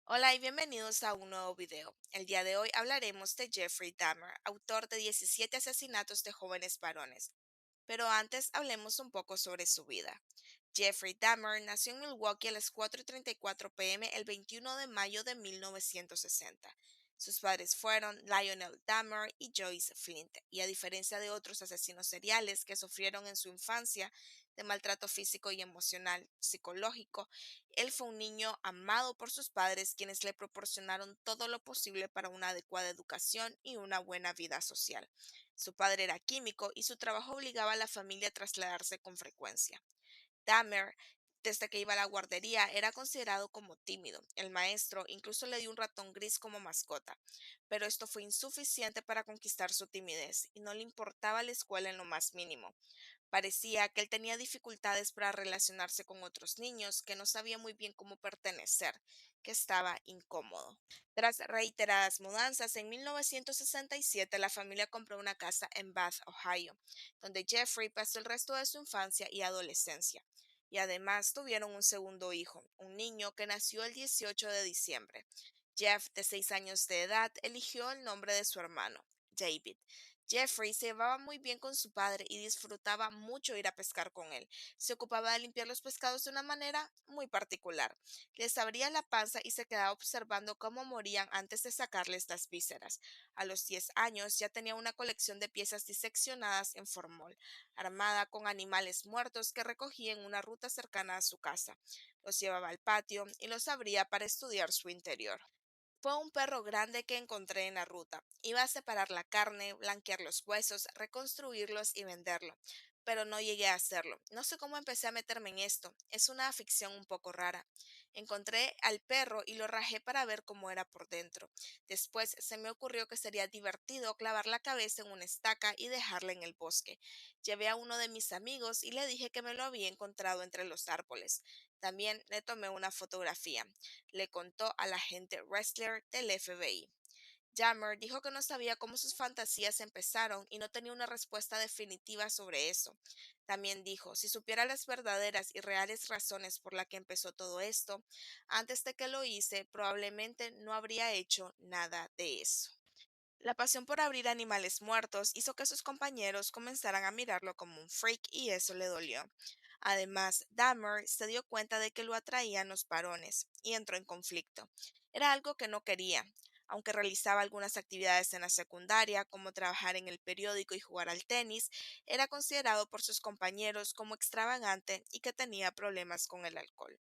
Hola y bienvenidos a un nuevo video. El día de hoy hablaremos de Jeffrey Dahmer, autor de 17 asesinatos de jóvenes varones. Pero antes hablemos un poco sobre su vida. Jeffrey Dahmer nació en Milwaukee a las 4:34 p.m. el 21 de mayo de 1960. Sus padres fueron Lionel Dahmer y Joyce Flint, y a diferencia de otros asesinos seriales que sufrieron en su infancia de maltrato físico y emocional, psicológico, él fue un niño amado por sus padres, quienes le proporcionaron todo lo posible para una adecuada educación y una buena vida social. Su padre era químico y su trabajo obligaba a la familia a trasladarse con frecuencia. Dahmer, desde que iba a la guardería, era considerado como tímido. El maestro incluso le dio un ratón gris como mascota, pero esto fue insuficiente para conquistar su timidez y no le importaba la escuela en lo más mínimo. Parecía que él tenía dificultades para relacionarse con otros niños, que no sabía muy bien cómo pertenecer, que estaba incómodo. Tras reiteradas mudanzas, en 1967 la familia compró una casa en Bath, Ohio, donde Jeffrey pasó el resto de su infancia y adolescencia. Y además tuvieron un segundo hijo, un niño que nació el 18 de diciembre. Jeff, de 6 años de edad, eligió el nombre de su hermano, David. Jeffrey se llevaba muy bien con su padre y disfrutaba mucho ir a pescar con él. Se ocupaba de limpiar los pescados de una manera muy particular. Les abría la panza y se quedaba observando cómo morían antes de sacarles las vísceras. A los 10 años ya tenía una colección de piezas diseccionadas en formol, armada con animales muertos que recogía en una ruta cercana a su casa. Los llevaba al patio y los abría para estudiar su interior. Fue un perro grande que encontré en la ruta. Iba a separar la carne, blanquear los huesos, reconstruirlos y venderlo. Pero no llegué a hacerlo. No sé cómo empecé a meterme en esto. Es una afición un poco rara. Encontré al perro y lo rajé para ver cómo era por dentro. Después se me ocurrió que sería divertido clavar la cabeza en una estaca y dejarla en el bosque. Llevé a uno de mis amigos y le dije que me lo había encontrado entre los árboles. También le tomé una fotografía, le contó al agente Ressler del FBI. Jammer dijo que no sabía cómo sus fantasías empezaron y no tenía una respuesta definitiva sobre eso. También dijo, si supiera las verdaderas y reales razones por las que empezó todo esto, antes de que lo hice, probablemente no habría hecho nada de eso. La pasión por abrir animales muertos hizo que sus compañeros comenzaran a mirarlo como un freak y eso le dolió. Además, Dahmer se dio cuenta de que lo atraían los varones y entró en conflicto. Era algo que no quería. Aunque realizaba algunas actividades en la secundaria, como trabajar en el periódico y jugar al tenis, era considerado por sus compañeros como extravagante y que tenía problemas con el alcohol.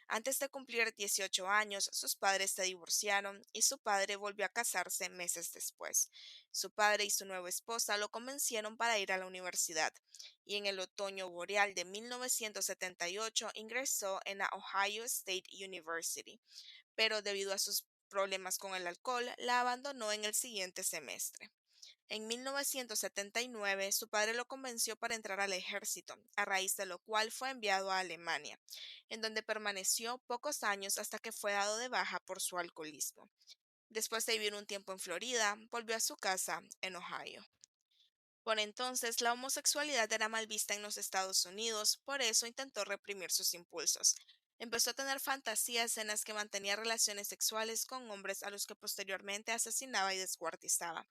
Antes de cumplir 18 años, sus padres se divorciaron y su padre volvió a casarse meses después. Su padre y su nueva esposa lo convencieron para ir a la universidad, y en el otoño boreal de 1978 ingresó en la Ohio State University, pero debido a sus problemas con el alcohol, la abandonó en el siguiente semestre. En 1979, su padre lo convenció para entrar al ejército, a raíz de lo cual fue enviado a Alemania, en donde permaneció pocos años hasta que fue dado de baja por su alcoholismo. Después de vivir un tiempo en Florida, volvió a su casa en Ohio. Por entonces, la homosexualidad era mal vista en los Estados Unidos, por eso intentó reprimir sus impulsos. Empezó a tener fantasías en las que mantenía relaciones sexuales con hombres a los que posteriormente asesinaba y descuartizaba.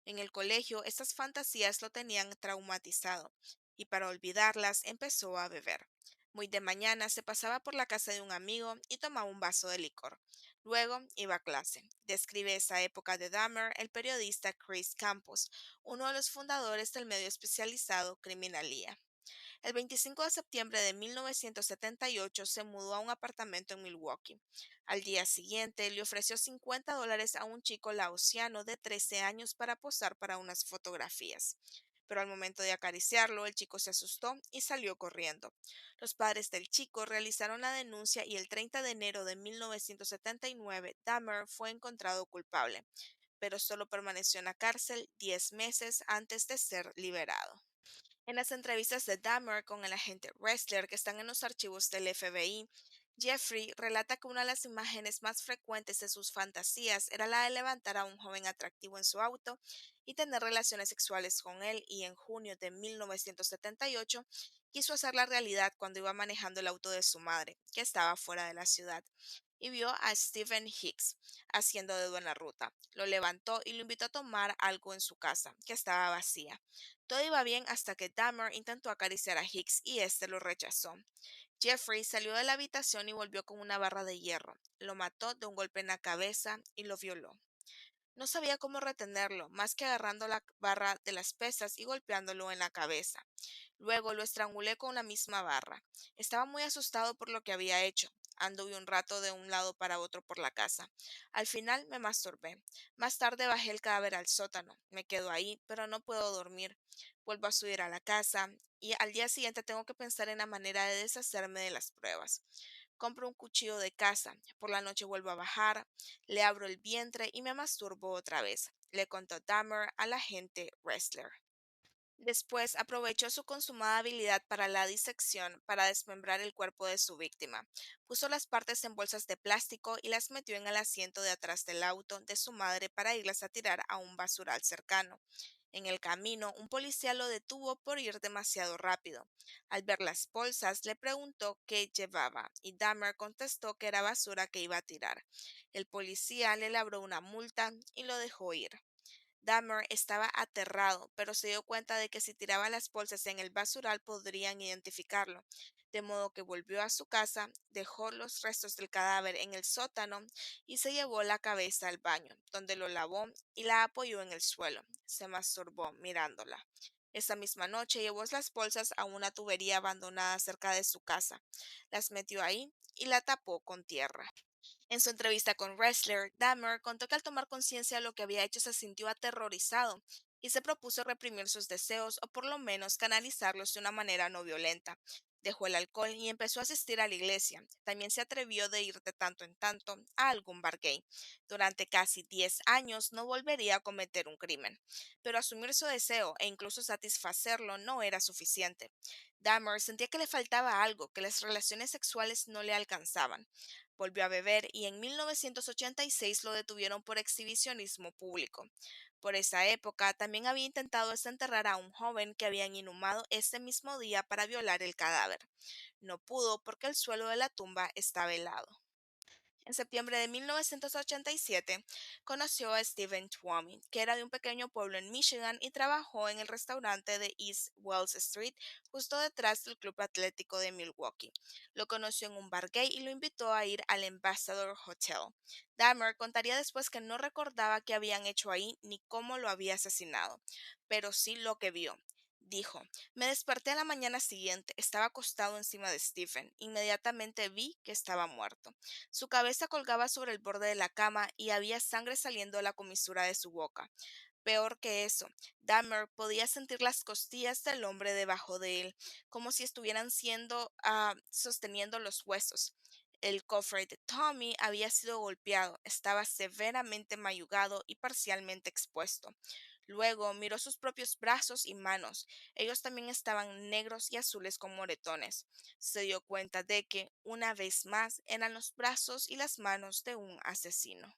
En el colegio, estas fantasías lo tenían traumatizado, y para olvidarlas empezó a beber. Muy de mañana se pasaba por la casa de un amigo y tomaba un vaso de licor. Luego iba a clase. Describe esa época de Dahmer el periodista Chris Campos, uno de los fundadores del medio especializado Criminalía. El 25 de septiembre de 1978 se mudó a un apartamento en Milwaukee. Al día siguiente le ofreció $50 a un chico laosiano de 13 años para posar para unas fotografías. Pero al momento de acariciarlo, el chico se asustó y salió corriendo. Los padres del chico realizaron la denuncia y el 30 de enero de 1979 Dahmer fue encontrado culpable, pero solo permaneció en la cárcel 10 meses antes de ser liberado. En las entrevistas de Dahmer con el agente Ressler que están en los archivos del FBI, Jeffrey relata que una de las imágenes más frecuentes de sus fantasías era la de levantar a un joven atractivo en su auto y tener relaciones sexuales con él, y en junio de 1978 quiso hacer la realidad cuando iba manejando el auto de su madre, que estaba fuera de la ciudad, y vio a Stephen Hicks haciendo dedo en la ruta. Lo levantó y lo invitó a tomar algo en su casa, que estaba vacía. Todo iba bien hasta que Dahmer intentó acariciar a Hicks y este lo rechazó. Jeffrey salió de la habitación y volvió con una barra de hierro. Lo mató de un golpe en la cabeza y lo violó. No sabía cómo retenerlo, más que agarrando la barra de las pesas y golpeándolo en la cabeza. Luego lo estrangulé con la misma barra. Estaba muy asustado por lo que había hecho. Anduve un rato de un lado para otro por la casa. Al final me masturbé. Más tarde bajé el cadáver al sótano. Me quedo ahí, pero no puedo dormir. Vuelvo a subir a la casa y al día siguiente tengo que pensar en la manera de deshacerme de las pruebas. Compro un cuchillo de caza. Por la noche vuelvo a bajar, le abro el vientre y me masturbo otra vez. Le contó Dahmer al agente Wrestler. Después aprovechó su consumada habilidad para la disección para desmembrar el cuerpo de su víctima. Puso las partes en bolsas de plástico y las metió en el asiento de atrás del auto de su madre para irlas a tirar a un basural cercano. En el camino, un policía lo detuvo por ir demasiado rápido. Al ver las bolsas, le preguntó qué llevaba y Dahmer contestó que era basura que iba a tirar. El policía le labró una multa y lo dejó ir. Dahmer estaba aterrado, pero se dio cuenta de que si tiraba las bolsas en el basural podrían identificarlo, de modo que volvió a su casa, dejó los restos del cadáver en el sótano y se llevó la cabeza al baño, donde lo lavó y la apoyó en el suelo. Se masturbó mirándola. Esa misma noche llevó las bolsas a una tubería abandonada cerca de su casa, las metió ahí y la tapó con tierra. En su entrevista con Wrestler, Dahmer contó que al tomar conciencia de lo que había hecho se sintió aterrorizado y se propuso reprimir sus deseos o por lo menos canalizarlos de una manera no violenta. Dejó el alcohol y empezó a asistir a la iglesia. También se atrevió de ir de tanto en tanto a algún bar gay. Durante casi 10 años no volvería a cometer un crimen. Pero asumir su deseo e incluso satisfacerlo no era suficiente. Dahmer sentía que le faltaba algo, que las relaciones sexuales no le alcanzaban. Volvió a beber y en 1986 lo detuvieron por exhibicionismo público. Por esa época también había intentado desenterrar a un joven que habían inhumado ese mismo día para violar el cadáver. No pudo porque el suelo de la tumba estaba helado. En septiembre de 1987, conoció a Stephen Twomey, que era de un pequeño pueblo en Michigan y trabajó en el restaurante de East Wells Street, justo detrás del Club Atlético de Milwaukee. Lo conoció en un bar gay y lo invitó a ir al Ambassador Hotel. Dahmer contaría después que no recordaba qué habían hecho ahí ni cómo lo había asesinado, pero sí lo que vio. Dijo, me desperté a la mañana siguiente, estaba acostado encima de Stephen. Inmediatamente vi que estaba muerto. Su cabeza colgaba sobre el borde de la cama y había sangre saliendo de la comisura de su boca. Peor que eso, Dahmer podía sentir las costillas del hombre debajo de él, como si estuvieran siendo sosteniendo los huesos. El cofre de Tommy había sido golpeado, estaba severamente mayugado y parcialmente expuesto. Luego miró sus propios brazos y manos. Ellos también estaban negros y azules con moretones. Se dio cuenta de que, una vez más, eran los brazos y las manos de un asesino.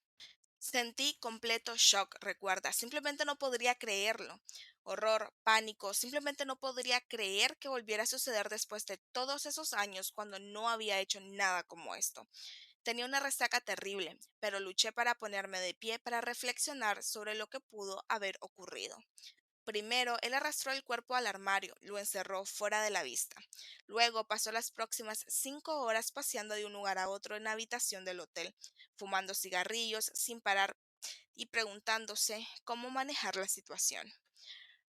Sentí completo shock, recuerda, simplemente no podría creerlo. Horror, pánico, simplemente no podría creer que volviera a suceder después de todos esos años cuando no había hecho nada como esto. Tenía una resaca terrible, pero luché para ponerme de pie para reflexionar sobre lo que pudo haber ocurrido. Primero, él arrastró el cuerpo al armario, lo encerró fuera de la vista. Luego pasó las próximas 5 horas paseando de un lugar a otro en la habitación del hotel, fumando cigarrillos sin parar y preguntándose cómo manejar la situación.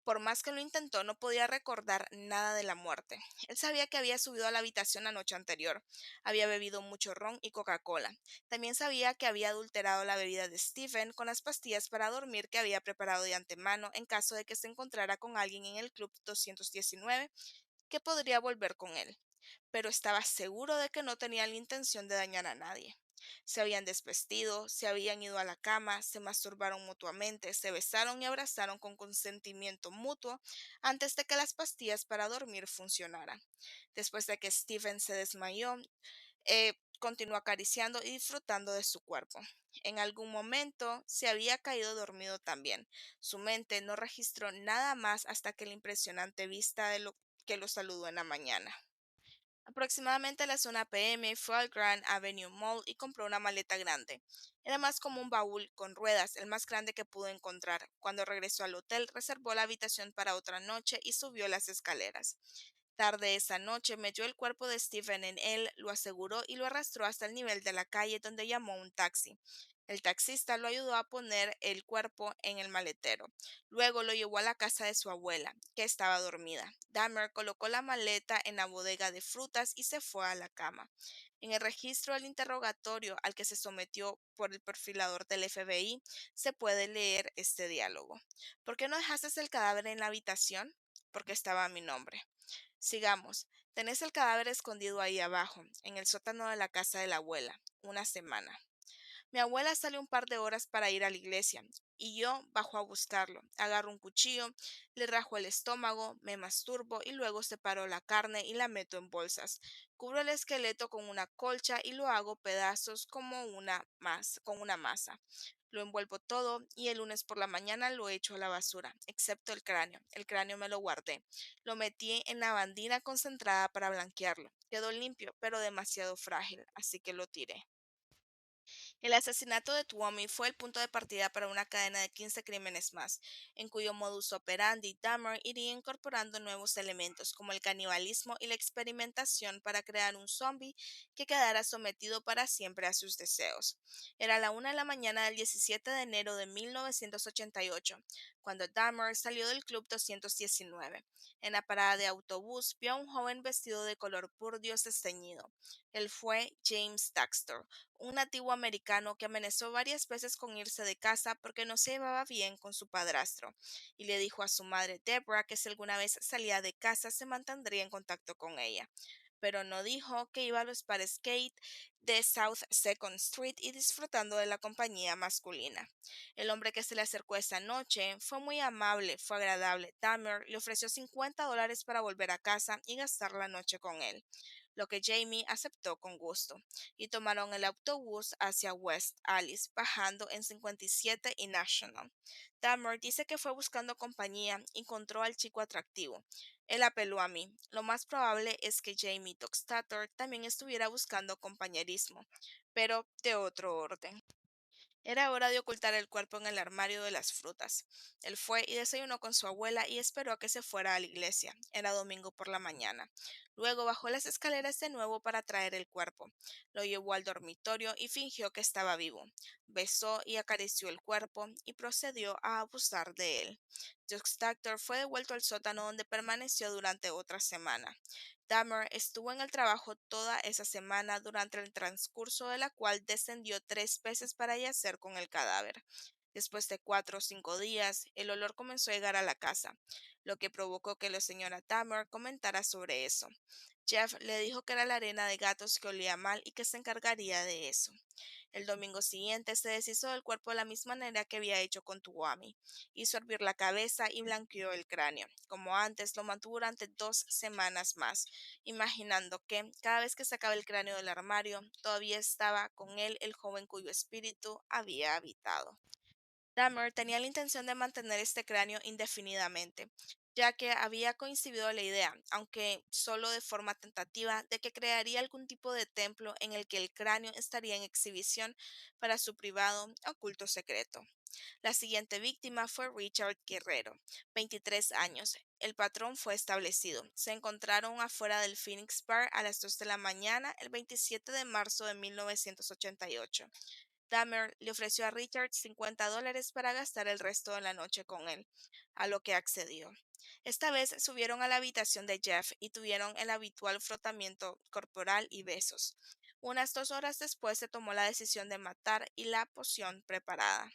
Por más que lo intentó, no podía recordar nada de la muerte. Él sabía que había subido a la habitación la noche anterior, había bebido mucho ron y Coca-Cola. También sabía que había adulterado la bebida de Stephen con las pastillas para dormir que había preparado de antemano en caso de que se encontrara con alguien en el Club 219 que podría volver con él, pero estaba seguro de que no tenía la intención de dañar a nadie. Se habían desvestido, se habían ido a la cama, se masturbaron mutuamente, se besaron y abrazaron con consentimiento mutuo antes de que las pastillas para dormir funcionaran. Después de que Stephen se desmayó, continuó acariciando y disfrutando de su cuerpo. En algún momento se había caído dormido también. Su mente no registró nada más hasta que la impresionante vista de lo que lo saludó en la mañana. Aproximadamente a las 1 p.m. fue al Grand Avenue Mall y compró una maleta grande. Era más como un baúl con ruedas, el más grande que pudo encontrar. Cuando regresó al hotel, reservó la habitación para otra noche y subió las escaleras. Tarde esa noche metió el cuerpo de Stephen en él, lo aseguró y lo arrastró hasta el nivel de la calle donde llamó un taxi. El taxista lo ayudó a poner el cuerpo en el maletero. Luego lo llevó a la casa de su abuela, que estaba dormida. Dahmer colocó la maleta en la bodega de frutas y se fue a la cama. En el registro del interrogatorio al que se sometió por el perfilador del FBI, se puede leer este diálogo. ¿Por qué no dejaste el cadáver en la habitación? Porque estaba mi nombre. Sigamos. Tenés el cadáver escondido ahí abajo, en el sótano de la casa de la abuela, una semana. Mi abuela sale un par de horas para ir a la iglesia y yo bajo a buscarlo. Agarro un cuchillo, le rajo el estómago, me masturbo y luego separo la carne y la meto en bolsas. Cubro el esqueleto con una colcha y lo hago pedazos como con una masa. Lo envuelvo todo y el lunes por la mañana lo echo a la basura, excepto el cráneo. El cráneo me lo guardé. Lo metí en la bandina concentrada para blanquearlo. Quedó limpio, pero demasiado frágil, así que lo tiré. El asesinato de Tuomi fue el punto de partida para una cadena de 15 crímenes más, en cuyo modus operandi Dahmer iría incorporando nuevos elementos como el canibalismo y la experimentación para crear un zombie que quedara sometido para siempre a sus deseos. Era la 1 de la mañana del 17 de enero de 1988, cuando Dahmer salió del Club 219. En la parada de autobús vio a un joven vestido de color purdio desteñido. Él fue James Daxter, un nativo americano que amenazó varias veces con irse de casa porque no se llevaba bien con su padrastro, y le dijo a su madre Deborah que si alguna vez salía de casa se mantendría en contacto con ella. Pero no dijo que iba a los bares Kate de South Second Street y disfrutando de la compañía masculina. El hombre que se le acercó esa noche fue muy amable, fue agradable. Dahmer le ofreció $50 para volver a casa y gastar la noche con él, lo que Jamie aceptó con gusto y tomaron el autobús hacia West Alice, bajando en 57 y National. Dahmer dice que fue buscando compañía y encontró al chico atractivo. Él apeló a mí. Lo más probable es que Jamie Doxtator también estuviera buscando compañerismo, pero de otro orden. Era hora de ocultar el cuerpo en el armario de las frutas. Él fue y desayunó con su abuela y esperó a que se fuera a la iglesia. Era domingo por la mañana. Luego bajó las escaleras de nuevo para traer el cuerpo. Lo llevó al dormitorio y fingió que estaba vivo. Besó y acarició el cuerpo y procedió a abusar de él. Jock Doctor fue devuelto al sótano donde permaneció durante otra semana. Dahmer estuvo en el trabajo toda esa semana, durante el transcurso de la cual descendió 3 veces para yacer con el cadáver. Después de 4 o 5 días, el olor comenzó a llegar a la casa, lo que provocó que la señora Dahmer comentara sobre eso. Jeff le dijo que era la arena de gatos que olía mal y que se encargaría de eso. El domingo siguiente se deshizo del cuerpo de la misma manera que había hecho con Tuwami. Hizo hervir la cabeza y blanqueó el cráneo. Como antes, lo mantuvo durante 2 semanas más, imaginando que, cada vez que sacaba el cráneo del armario, todavía estaba con él el joven cuyo espíritu había habitado. Dahmer tenía la intención de mantener este cráneo indefinidamente, ya que había coincidido la idea, aunque solo de forma tentativa, de que crearía algún tipo de templo en el que el cráneo estaría en exhibición para su privado o culto secreto. La siguiente víctima fue Richard Guerrero, 23 años. El patrón fue establecido. Se encontraron afuera del Phoenix Bar a las 2 de la mañana el 27 de marzo de 1988. Dahmer le ofreció a Richard $50 para gastar el resto de la noche con él, a lo que accedió. Esta vez subieron a la habitación de Jeff y tuvieron el habitual frotamiento corporal y besos. Unas 2 horas después se tomó la decisión de matar y la poción preparada.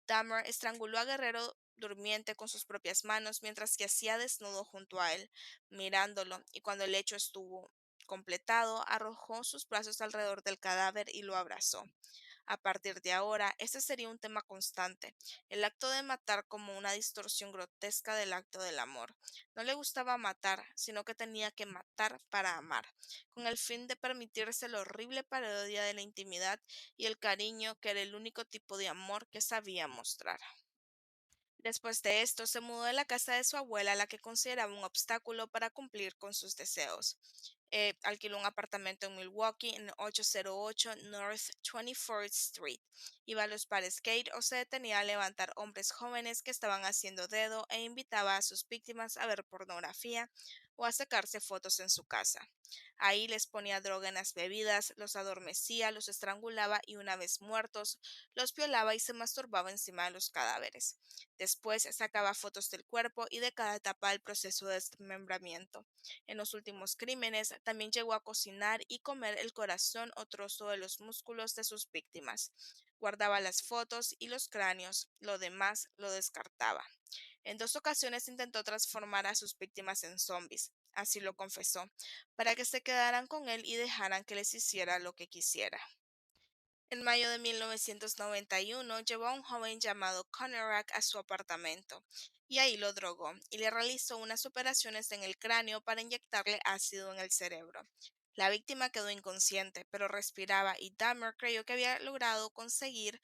Dahmer estranguló a Guerrero durmiente con sus propias manos mientras yacía desnudo junto a él, mirándolo, y cuando el hecho estuvo completado, arrojó sus brazos alrededor del cadáver y lo abrazó. A partir de ahora, ese sería un tema constante, el acto de matar como una distorsión grotesca del acto del amor. No le gustaba matar, sino que tenía que matar para amar, con el fin de permitirse la horrible parodia de la intimidad y el cariño que era el único tipo de amor que sabía mostrar. Después de esto, se mudó de la casa de su abuela, la que consideraba un obstáculo para cumplir con sus deseos. Alquiló un apartamento en Milwaukee en 808 North 24th Street. Iba a los bares skate o se detenía a levantar hombres jóvenes que estaban haciendo dedo e invitaba a sus víctimas a ver pornografía o a sacarse fotos en su casa. Ahí les ponía droga en las bebidas, los adormecía, los estrangulaba y una vez muertos, los violaba y se masturbaba encima de los cadáveres. Después sacaba fotos del cuerpo y de cada etapa del proceso de desmembramiento. En los últimos crímenes también llegó a cocinar y comer el corazón o trozo de los músculos de sus víctimas. Guardaba las fotos y los cráneos, lo demás lo descartaba. En dos ocasiones intentó transformar a sus víctimas en zombies, así lo confesó, para que se quedaran con él y dejaran que les hiciera lo que quisiera. En mayo de 1991 llevó a un joven llamado Conorak a su apartamento y ahí lo drogó y le realizó unas operaciones en el cráneo para inyectarle ácido en el cerebro. La víctima quedó inconsciente, pero respiraba y Dahmer creyó que había logrado conseguir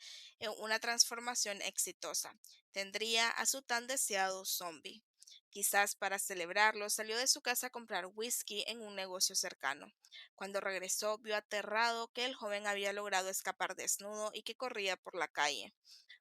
una transformación exitosa. Tendría a su tan deseado zombie. Quizás para celebrarlo, salió de su casa a comprar whisky en un negocio cercano. Cuando regresó, vio aterrado que el joven había logrado escapar desnudo y que corría por la calle.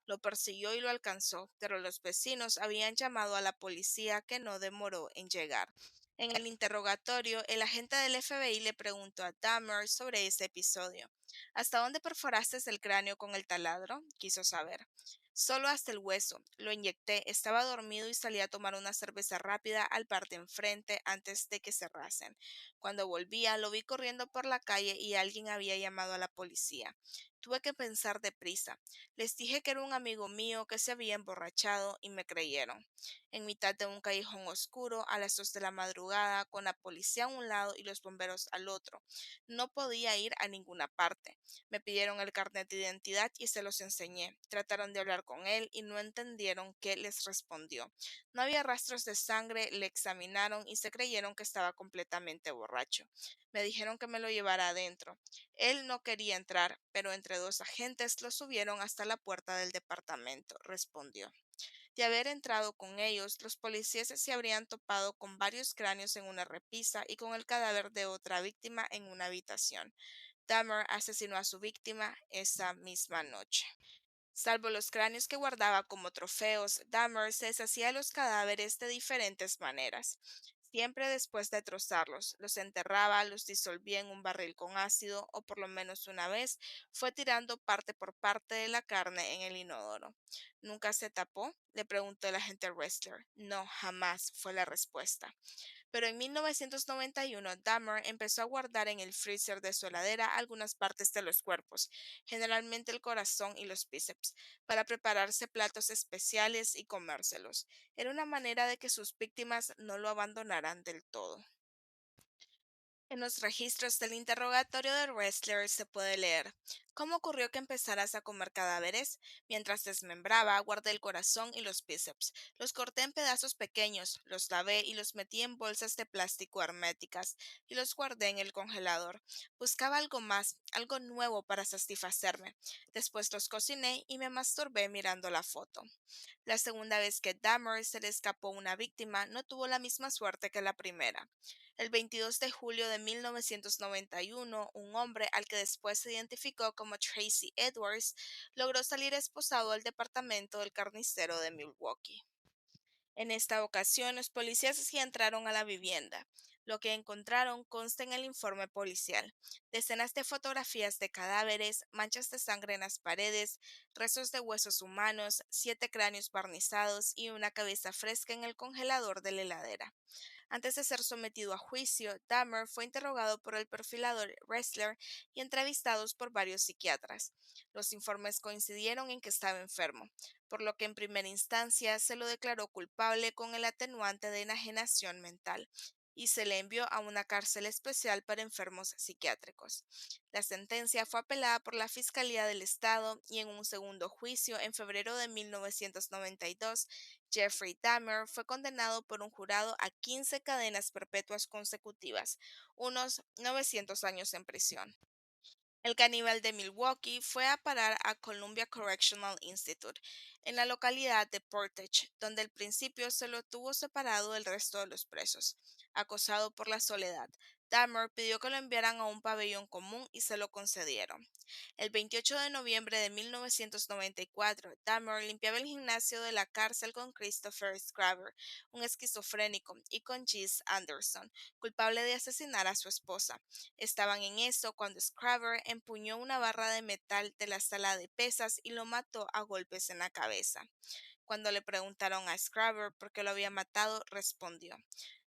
Lo persiguió y lo alcanzó, pero los vecinos habían llamado a la policía que no demoró en llegar. En el interrogatorio, el agente del FBI le preguntó a Dahmer sobre ese episodio. ¿Hasta dónde perforaste el cráneo con el taladro? Quiso saber. Solo hasta el hueso. Lo inyecté, estaba dormido y salí a tomar una cerveza rápida al bar de enfrente antes de que cerrasen. Cuando volvía, lo vi corriendo por la calle y alguien había llamado a la policía. Tuve que pensar deprisa. Les dije que era un amigo mío que se había emborrachado y me creyeron. En mitad de un callejón oscuro, a las 2 de la madrugada, con la policía a un lado y los bomberos al otro. No podía ir a ninguna parte. Me pidieron el carnet de identidad y se los enseñé. Trataron de hablar con él y no entendieron qué les respondió. No había rastros de sangre, le examinaron y se creyeron que estaba completamente borracho. Me dijeron que me lo llevara adentro. Él no quería entrar, pero entre dos agentes lo subieron hasta la puerta del departamento, respondió. De haber entrado con ellos, los policías se habrían topado con varios cráneos en una repisa y con el cadáver de otra víctima en una habitación. Dahmer asesinó a su víctima esa misma noche. Salvo los cráneos que guardaba como trofeos, Dahmer se deshacía de los cadáveres de diferentes maneras. Siempre después de trozarlos, los enterraba, los disolvía en un barril con ácido o por lo menos una vez fue tirando parte por parte de la carne en el inodoro. ¿Nunca se tapó? Le preguntó el agente Wrestler. No, jamás, fue la respuesta. Pero en 1991, Dahmer empezó a guardar en el freezer de su heladera algunas partes de los cuerpos, generalmente el corazón y los bíceps, para prepararse platos especiales y comérselos. Era una manera de que sus víctimas no lo abandonaran del todo. En los registros del interrogatorio de Wrestler se puede leer: ¿cómo ocurrió que empezaras a comer cadáveres? Mientras desmembraba, guardé el corazón y los bíceps. Los corté en pedazos pequeños, los lavé y los metí en bolsas de plástico herméticas y los guardé en el congelador. Buscaba algo más, algo nuevo para satisfacerme. Después los cociné y me masturbé mirando la foto. La segunda vez que Dahmer se le escapó una víctima no tuvo la misma suerte que la primera. El 22 de julio de 1991, un hombre al que después se identificó como Tracy Edwards logró salir esposado del departamento del carnicero de Milwaukee. En esta ocasión, los policías sí entraron a la vivienda. Lo que encontraron consta en el informe policial: decenas de fotografías de cadáveres, manchas de sangre en las paredes, restos de huesos humanos, 7 cráneos barnizados y una cabeza fresca en el congelador de la heladera. Antes de ser sometido a juicio, Dahmer fue interrogado por el perfilador Ressler y entrevistados por varios psiquiatras. Los informes coincidieron en que estaba enfermo, por lo que en primera instancia se lo declaró culpable con el atenuante de enajenación mental. y se le envió a una cárcel especial para enfermos psiquiátricos. La sentencia fue apelada por la Fiscalía del Estado y en un segundo juicio en febrero de 1992, Jeffrey Dahmer fue condenado por un jurado a 15 cadenas perpetuas consecutivas, unos 900 años en prisión. El caníbal de Milwaukee fue a parar a Columbia Correctional Institute, en la localidad de Portage, donde al principio se lo tuvo separado del resto de los presos. Acosado por la soledad, Dahmer pidió que lo enviaran a un pabellón común y se lo concedieron. El 28 de noviembre de 1994, Dahmer limpiaba el gimnasio de la cárcel con Christopher Scraver, un esquizofrénico, y con Jess Anderson, culpable de asesinar a su esposa. Estaban en eso cuando Scraver empuñó una barra de metal de la sala de pesas y lo mató a golpes en la cabeza. Cuando le preguntaron a Scraver por qué lo había matado, respondió: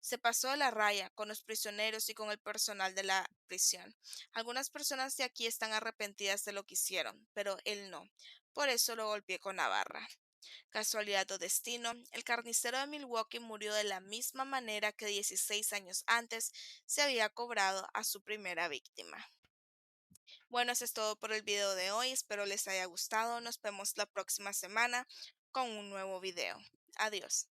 se pasó de la raya con los prisioneros y con el personal de la prisión. Algunas personas de aquí están arrepentidas de lo que hicieron, pero él no. Por eso lo golpeé con la barra. Casualidad o destino, el carnicero de Milwaukee murió de la misma manera que 16 años antes se había cobrado a su primera víctima. Bueno, eso es todo por el video de hoy. Espero les haya gustado. Nos vemos la próxima semana con un nuevo video. Adiós.